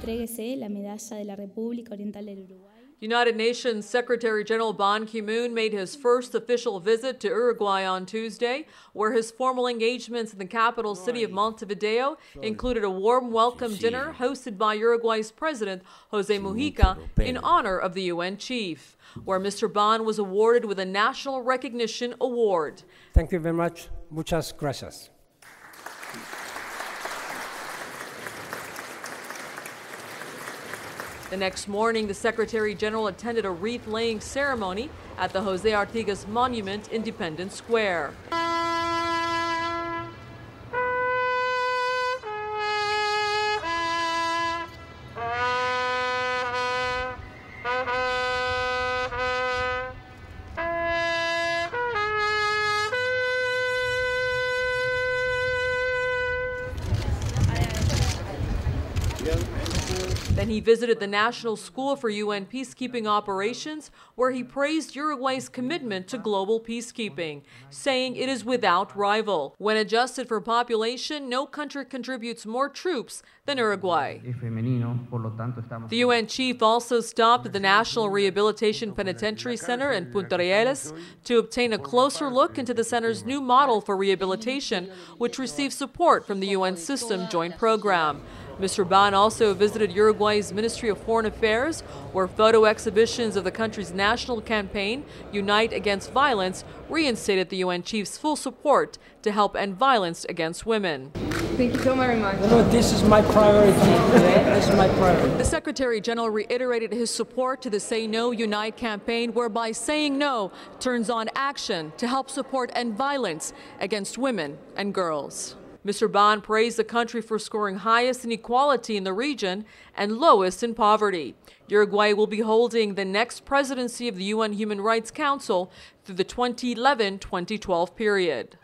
entréguese la medalla de la República Oriental del Uruguay. United Nations Secretary General Ban Ki-moon made his first official visit to Uruguay on Tuesday, where his formal engagements in the capital city of Montevideo included a warm welcome dinner hosted by Uruguay's President José Mujica in honor of the UN chief, where Mr. Ban was awarded with a National Recognition Award. Thank you very much. Muchas gracias. The next morning, the Secretary General attended a wreath-laying ceremony at the José Artigas Monument, Independence Square. Then he visited the National School for UN Peacekeeping Operations, where he praised Uruguay's commitment to global peacekeeping, saying it is without rival. When adjusted for population, no country contributes more troops than Uruguay. The UN chief also stopped at the National Rehabilitation Penitentiary Center in Punta Rieles to obtain a closer look into the center's new model for rehabilitation, which receives support from the UN System Joint Program. Mr. Ban also visited Uruguay's Ministry of Foreign Affairs, where photo exhibitions of the country's national campaign, Unite Against Violence, reinstated the UN chief's full support to help end violence against women. Thank you so very much. No, this is my priority. This is my priority. The Secretary General reiterated his support to the Say No, Unite campaign, whereby saying no turns on action to help support end violence against women and girls. Mr. Ban praised the country for scoring highest in equality in the region and lowest in poverty. Uruguay will be holding the next presidency of the UN Human Rights Council through the 2011-2012 period.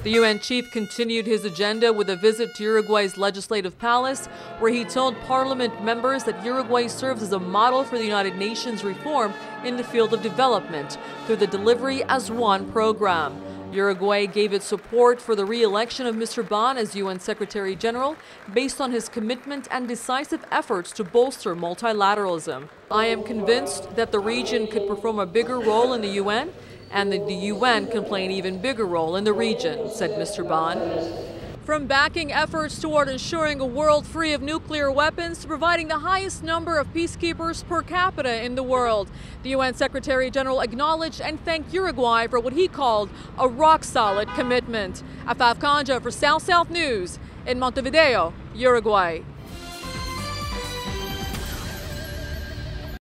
The UN chief continued his agenda with a visit to Uruguay's Legislative Palace, where he told parliament members that Uruguay serves as a model for the United Nations reform in the field of development through the Delivery as One program. Uruguay gave its support for the re-election of Mr. Ban as UN Secretary General based on his commitment and decisive efforts to bolster multilateralism. I am convinced that the region could perform a bigger role in the UN, and that the UN can play an even bigger role in the region, said Mr. Ban. From backing efforts toward ensuring a world free of nuclear weapons to providing the highest number of peacekeepers per capita in the world, the UN Secretary General acknowledged and thanked Uruguay for what he called a rock-solid commitment. Afaf Kanja for South South News in Montevideo, Uruguay.